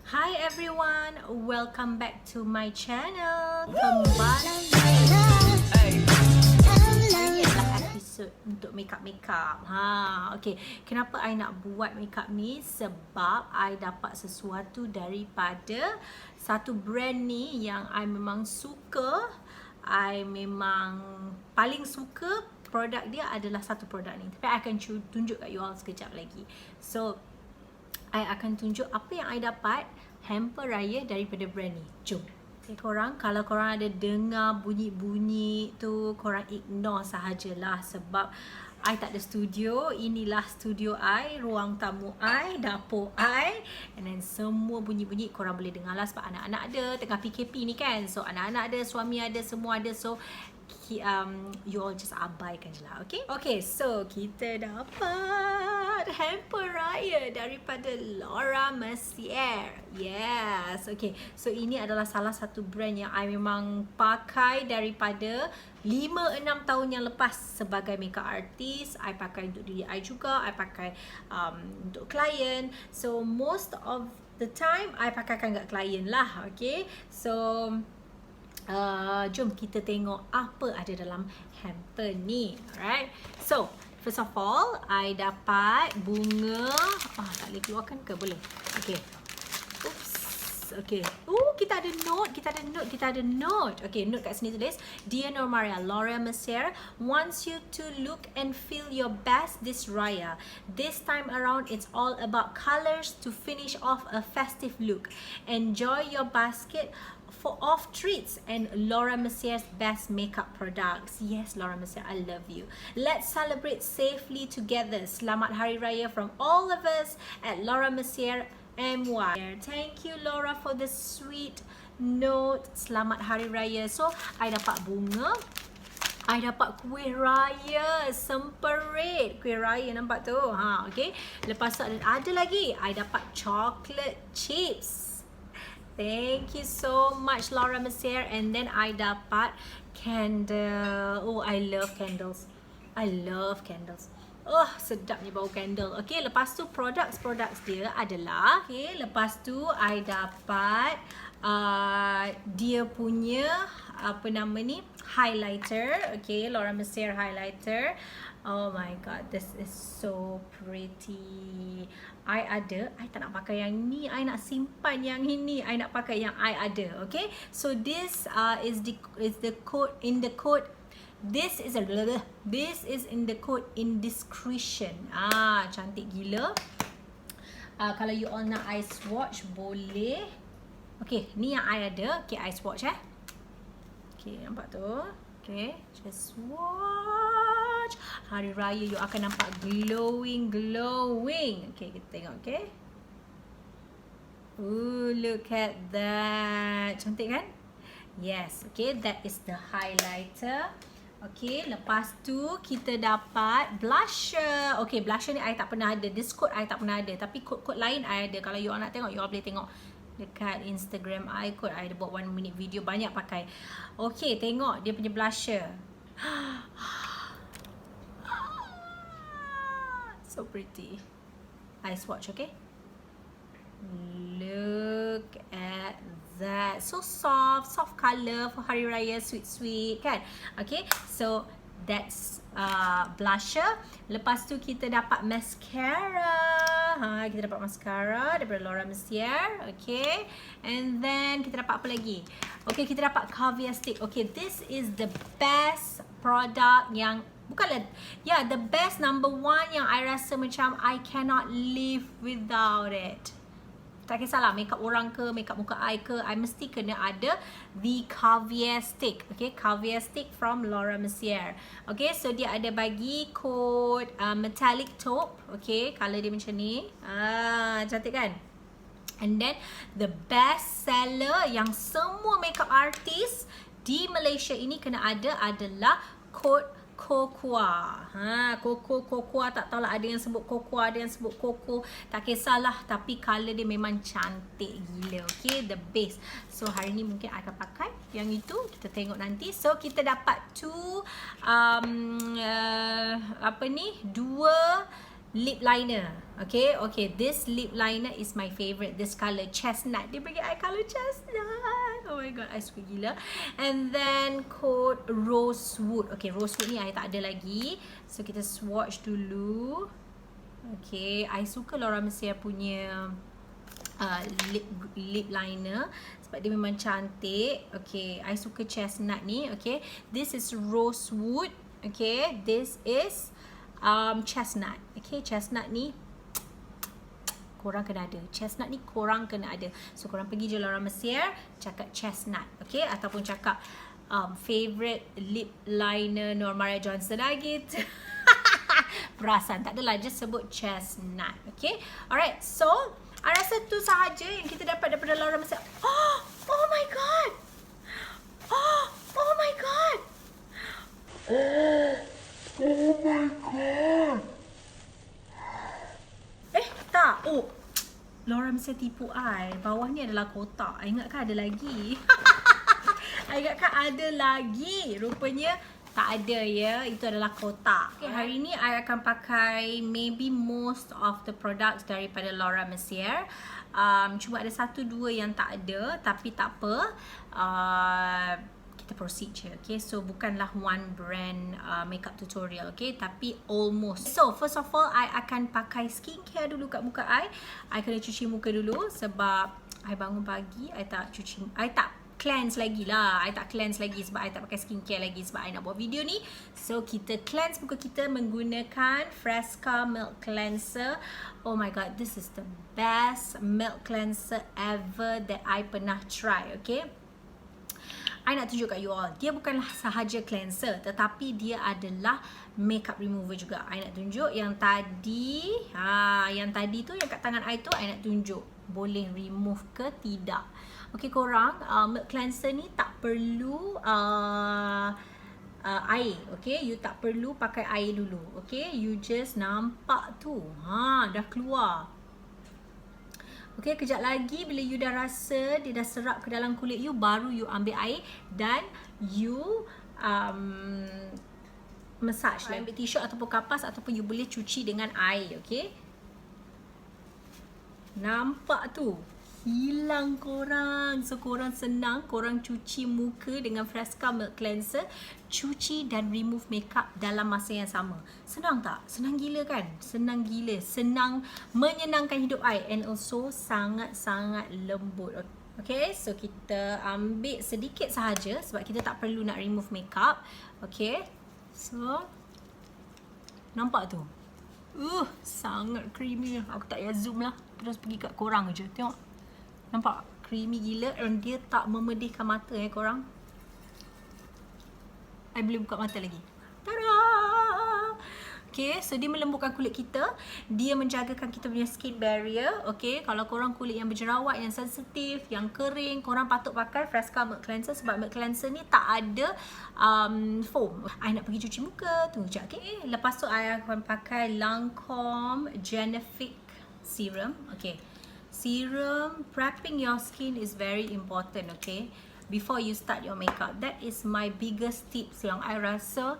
Hi everyone, welcome back to my channel. Kembali ini adalah episod untuk makeup. Okay. Kenapa I nak buat makeup ni? Sebab I dapat sesuatu daripada satu brand ni yang I memang suka. I memang paling suka produk dia adalah satu produk ni. Tapi I akan tunjuk kat you all sekejap lagi. So I akan tunjuk apa yang I dapat hamper raya daripada brand ni. Jom. Okay, korang, kalau korang ada dengar bunyi-bunyi tu, korang ignore sahajalah sebab I tak ada studio. Inilah studio I, ruang tamu I, dapur I, and then semua bunyi-bunyi korang boleh dengar lah sebab anak-anak ada, tengah PKP ni kan. So anak-anak ada, suami ada, semua ada. So you all just abaikan je lah, okay? Okay, so kita dapat hamper raya daripada Mercier. Yes, okay. So ini adalah salah satu brand yang I memang pakai daripada 5-6 tahun yang lepas sebagai makeup artist. I pakai untuk diri I juga, I pakai untuk klien. So most of the time I pakaikan kat klien lah, okay? So jom kita tengok apa ada dalam hamper ni. Alright. So, first of all, I dapat bunga. Tak boleh keluarkan ke? Boleh. Okay. Oops. Okay. Kita ada note. Okay, note kat sini tulis, Dear Normaria, Mercier wants you to look and feel your best this Raya. This time around, it's all about colors to finish off a festive look. Enjoy your basket of treats and Mercier's best makeup products. Yes, Mercier, I love you. Let's celebrate safely together. Selamat Hari Raya from all of us at Mercier MY. Thank you Laura for the sweet note. Selamat Hari Raya. So, I dapat bunga. I dapat kuih raya, semperit kuih raya, nampak tu? Okay. Lepas tu ada lagi. I dapat chocolate chips. Thank you so much Mercier. And then I dapat candle. I love candles. Sedapnya bau candle. Okay, lepas tu products dia adalah, okay, lepas tu I dapat dia punya apa nama ni, highlighter. Okay, Mercier highlighter. Oh my god, this is so pretty. I tak nak pakai yang ni, I nak simpan yang ini. I nak pakai yang I ada. Okay, so this is the code in the code. This is in the code indiscretion. Cantik gila. Kalau you all nak eye swatch boleh. Okay, ni yang I ada. Okay, eye swatch Okay, nampak tu. Okay, just swatch. Hari Raya you akan nampak glowing. Okay, kita tengok, okay. Look at that. Cantik kan? Yes, okay, that is the highlighter. Okay, lepas tu kita dapat blusher. Okay, blusher ni I tak pernah ada. This code I tak pernah ada. Tapi kod-kod lain I ada. Kalau you all nak tengok, you all boleh tengok dekat Instagram I. Kod I ada buat 1 minute video, banyak pakai. Okay, tengok dia punya blusher. So pretty. Eye swatch, okay? Look at that. So soft color for Hari Raya, sweet kan? Okay, so that's blusher. Lepas tu kita dapat mascara. Kita dapat mascara daripada Mercier. Okay, and then kita dapat apa lagi? Okay, kita dapat Caviar Stick. Okay, this is the best product yang the best number 1 yang I rasa macam I cannot live without it. Tak kisahlah makeup orang ke, makeup muka I ke, I mesti kena ada the Caviar Stick. Okay, Caviar Stick from Mercier. Okay, so dia ada bagi code Metalic Taupe. Okay, color dia macam ni. Cantik kan? And then the best seller yang semua makeup artist di Malaysia ini kena ada adalah code Cocoa. Cocoa, tak tahulah, ada yang sebut Cocoa, ada yang sebut Coco, tak kisahlah, tapi color dia memang cantik gila. Okay, the base. So hari ni mungkin I akan pakai yang itu, kita tengok nanti. So kita dapat dua lip liner. Okay, this lip liner is my favorite. This color chestnut. Dia bagi I color chestnut. Oh my god, I suka gila. And then code rosewood. Okay, rosewood ni I tak ada lagi. So kita swatch dulu. Okay, I suka Laura Mercier punya lip liner sebab dia memang cantik. Okay, I suka chestnut ni. Okay, this is rosewood. Okay, this is chestnut. Okay, chestnut ni korang kena ada. Chestnut ni korang kena ada. So korang pergi je Laura Mercier, cakap chestnut. Okay, ataupun cakap favorite lip liner Norma Ray Johnson lagi. Perasan tak adalah, just sebut chestnut. Okay, alright. So I rasa tu sahaja yang kita dapat daripada Laura Mercier. Oh my god. Oh my god. Oh my god. Tak. Oh, Laura Mercier tipu I. Bawah ni adalah kotak. I ingatkan ada lagi. I ingatkan ada lagi. Rupanya tak ada ya. Itu adalah kotak. Okay, hari ni I akan pakai maybe most of the products daripada Laura Mercier. Cuma ada 1-2 yang tak ada. Tapi tak apa. Kita proceed je. Okay, so bukanlah one brand makeup tutorial. Okay, tapi almost. So first of all, I akan pakai skincare dulu kat muka I kena cuci muka dulu sebab I bangun pagi, I tak cleanse lagi lah. I tak cleanse lagi sebab I tak pakai skincare lagi sebab I nak buat video ni. So kita cleanse muka kita menggunakan Fresca Milk Cleanser. Oh my god, this is the best milk cleanser ever that I pernah try. Okay, I nak tunjuk kat you all, dia bukanlah sahaja cleanser tetapi dia adalah makeup remover juga. I nak tunjuk yang tadi, yang tadi tu yang kat tangan I tu, I nak tunjuk boleh remove ke tidak. Okay korang, milk cleanser ni tak perlu air. Okay, you tak perlu pakai air dulu. Okay, you just nampak tu, dah keluar. Okay, kejap lagi bila you dah rasa dia dah serap ke dalam kulit you, baru you ambil air dan you massage lah. Ambil tisu ataupun kapas ataupun you boleh cuci dengan air. Okay, nampak tu? Hilang korang. So korang senang, korang cuci muka dengan Fresca Milk Cleanser, cuci dan remove makeup dalam masa yang sama. Senang tak? Senang gila kan? Senang gila. Senang, menyenangkan hidup I, and also sangat-sangat lembut. Okay, so kita ambil sedikit sahaja sebab kita tak perlu nak remove makeup. Okay, so nampak tu? Sangat creamy. Aku tak payah zoom lah, terus pergi kat korang je. Tengok, nampak? Creamy gila dan dia tak memedihkan mata korang. I boleh buka mata lagi. Tada! Okay, so dia melembutkan kulit kita. Dia menjagakan kita punya skin barrier. Okay, kalau korang kulit yang berjerawat, yang sensitif, yang kering, korang patut pakai Fresca Milk Cleanser sebab milk cleanser ni tak ada foam. I nak pergi cuci muka. Tunggu sekejap. Okay, lepas tu I akan pakai Lancome Genifique Serum. Okay, serum, prepping your skin is very important. Okay, before you start your makeup, that is my biggest tips yang I rasa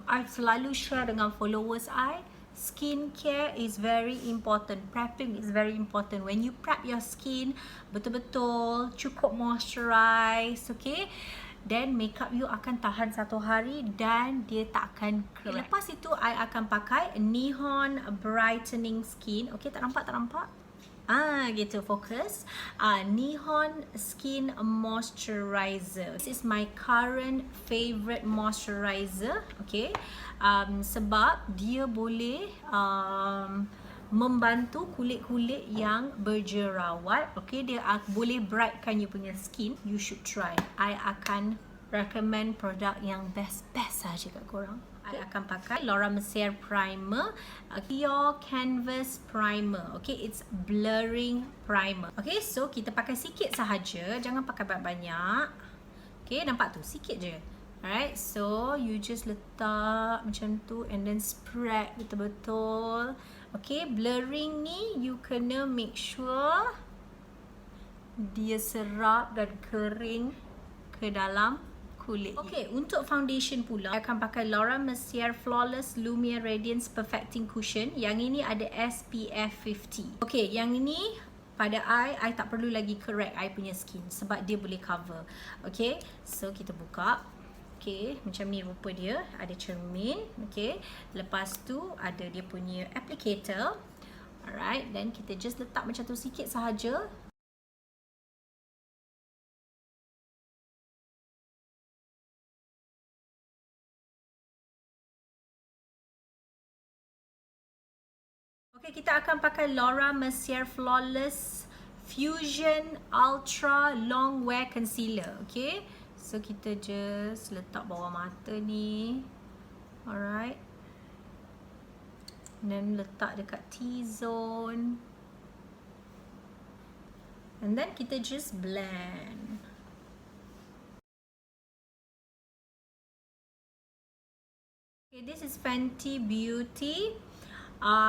I selalu share dengan followers I. Skincare is very important, prepping is very important. When you prep your skin betul-betul, cukup moisturize, okay, then makeup you akan tahan 1 hari dan dia tak akan crack. Lepas itu I akan pakai Nihon Brightening Skin. Okay, tak nampak? Gitu, fokus. Nihon Skin Moisturiser. This is my current favorite moisturizer. Okay, sebab dia boleh membantu kulit-kulit yang berjerawat. Okay, dia boleh brightkan you punya skin. You should try. I akan recommend produk yang best saja kat korang. I akan pakai Laura Mercier Primer, Pure Canvas Primer. Okay, it's blurring primer. Okay, so kita pakai sikit sahaja, jangan pakai banyak-banyak. Okay, nampak tu? Sikit je. Alright, so you just letak macam tu and then spread betul-betul. Okay, blurring ni you kena make sure dia serap dan kering ke dalam kulit. Okay, untuk foundation pula, I akan pakai Mercier Flawless Lumiere Radiance Perfecting Cushion. Yang ini ada SPF 50. Okay, yang ini pada I tak perlu lagi correct I punya skin sebab dia boleh cover. Okay, so kita buka. Okay, macam ni rupa dia. Ada cermin. Okay, lepas tu ada dia punya applicator. Alright, then kita just letak macam tu sikit sahaja. Okay, kita akan pakai Mercier Flawless Fusion Ultra Long-ware Concealer. Okay, so kita just letak bawah mata ni. Alright, dan letak dekat T-zone. And then kita just blend. Okay, this is Fenty Beauty.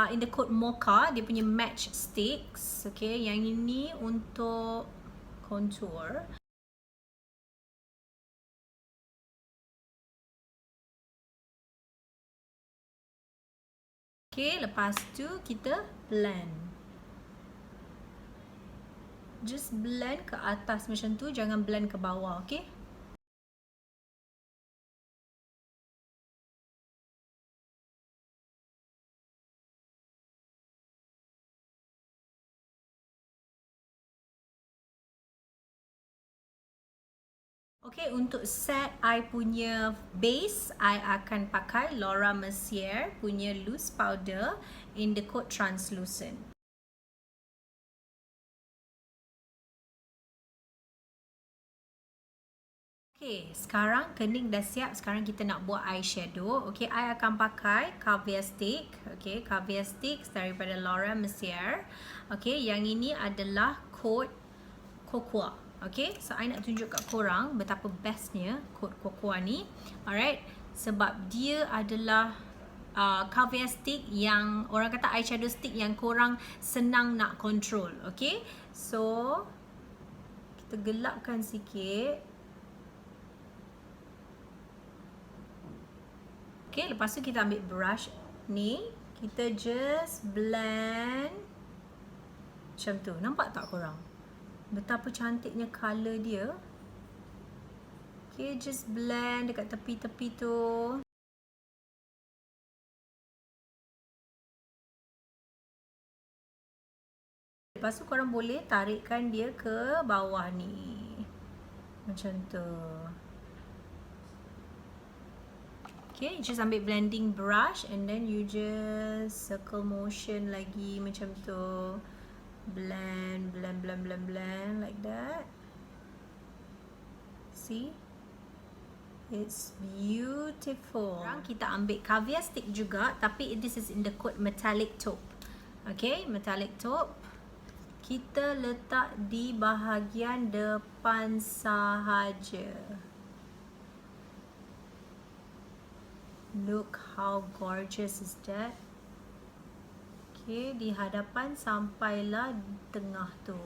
In the code Mocha, dia punya match Stix. Okay, yang ini untuk contour. Okay, lepas tu kita blend. Just blend ke atas macam tu, jangan blend ke bawah, okay? Okay, untuk set I punya base, I akan pakai Mercier punya loose powder in the code translucent. Okay, sekarang kening dah siap. Sekarang kita nak buat eyeshadow. Okay, I akan pakai Caviar Stick. Okay, Caviar Stick daripada Mercier. Okay, yang ini adalah code Cocoa. Okay, so I nak tunjuk kat korang betapa bestnya code Cocoa ni. Alright, sebab dia adalah Caviar Stick yang orang kata eyeshadow stick yang korang senang nak control. Okay, so kita gelapkan sikit. Okay, lepas tu kita ambil brush ni, kita just blend macam tu. Nampak tak korang? Betapa cantiknya colour dia. Okay, just blend dekat tepi-tepi tu. Lepas tu korang boleh tarikkan dia ke bawah ni. Macam tu. Okay, just ambil blending brush and then you just circle motion lagi macam tu. Blend, blend, blend, blend, blend like that. See? It's beautiful. Sekarang kita ambil Caviar Stick juga, tapi this is in the code Metalic Taupe. Okay, Metalic Taupe. Kita letak di bahagian depan sahaja. Look how gorgeous is that. Okay, di hadapan sampailah tengah tu.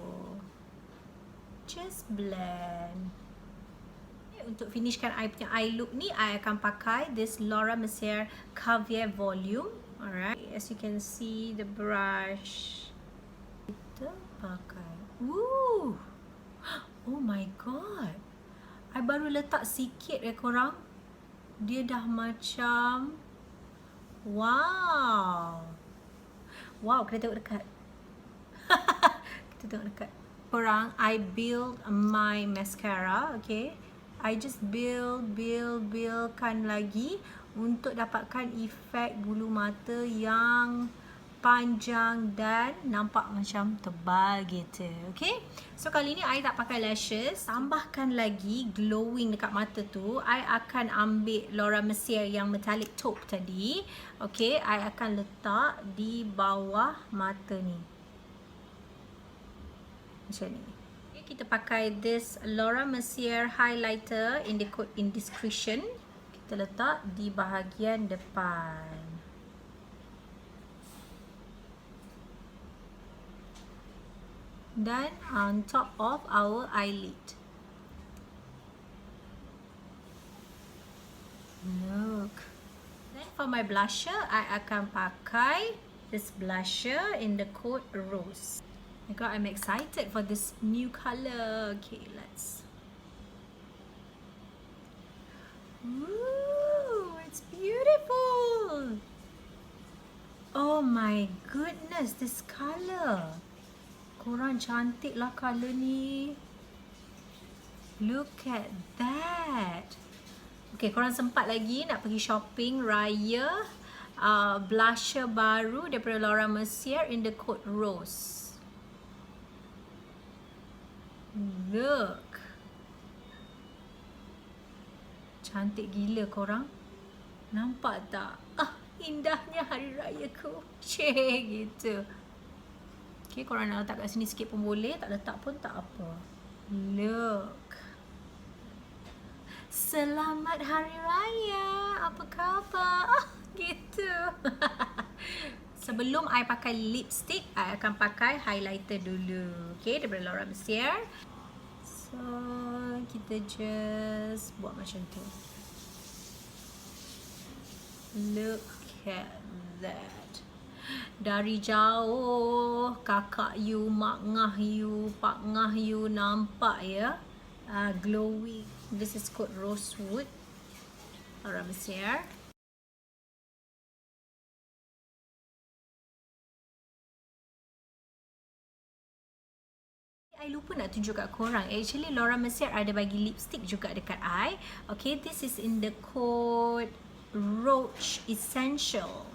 Just blend. Okay, untuk finishkan I punya eye look ni, I akan pakai this Mercier Caviar Volume. Alright, as you can see the brush. Kita pakai. Woo! Oh my god. I baru letak sikit korang. Dia dah macam wow. Wow, kita tengok dekat. Kita tengok dekat. Korang, I build my mascara, okay. I just buildkan lagi untuk dapatkan efek bulu mata yang panjang dan nampak macam tebal gitu, okay. So kali ni I tak pakai lashes, tambahkan lagi glowing dekat mata tu. I akan ambil Mercier yang Metallic Taupe tadi, okay. I akan letak di bawah mata ni macam ni. Okay, kita pakai this Mercier highlighter in the code Indiscretion. Kita letak di bahagian depan. Dan on top of our eyelid. Look. Then for my blusher, I akan pakai this blusher in the coat Rose. Oh my god, I'm excited for this new color. Okay, let's. Ooh, it's beautiful. Oh my goodness, this color. Korang cantik lah color ni. Look at that. Okay, korang sempat lagi nak pergi shopping Raya blusher baru daripada Mercier in the coat Rose. Look. Cantik gila korang. Nampak tak? Indahnya hari raya ku. Cik gitu. Okay, korang nak letak kat sini sikit pun boleh. Tak letak pun tak apa. Look. Selamat Hari Raya. Apa khabar? Gitu. Sebelum I pakai lipstick, I akan pakai highlighter dulu. Okay, daripada Mercier. So, kita just buat macam tu. Look at that. Dari jauh, kakak you, mak ngah you, pak ngah you nampak ya. Glowing. This is called Rosewood. Mercier. I lupa nak tunjuk kat korang. Actually, Mercier ada bagi lipstick juga dekat I. Okay, this is in the code Roach Essential.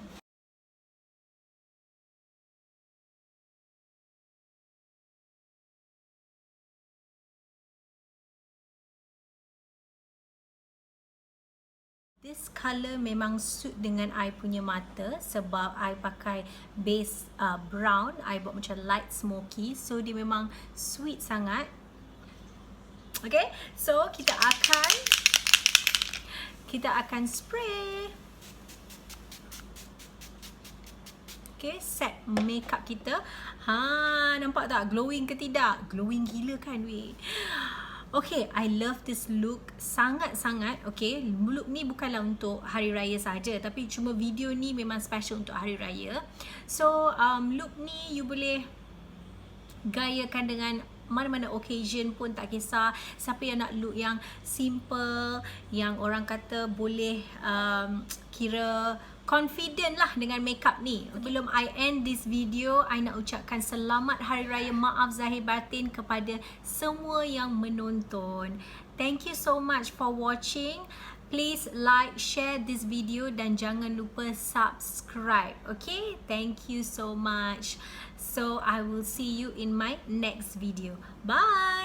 This color memang suit dengan I punya mata sebab I pakai base brown. I buat macam light smoky. So, dia memang sweet sangat. Okay, so kita akan spray. Okay, set makeup kita. Nampak tak? Glowing ke tidak? Glowing gila kan weh? Okay, I love this look sangat-sangat. Okay, look ni bukanlah untuk Hari Raya saja, tapi cuma video ni memang special untuk Hari Raya. So, look ni you boleh gayakan dengan mana-mana occasion pun tak kisah. Siapa yang nak look yang simple, yang orang kata boleh kira confident lah dengan makeup ni. Sebelum I end this video, I nak ucapkan selamat Hari Raya, maaf zahir batin kepada semua yang menonton. Thank you so much for watching. Please like, share this video dan jangan lupa subscribe. Okay? Thank you so much. So I will see you in my next video. Bye!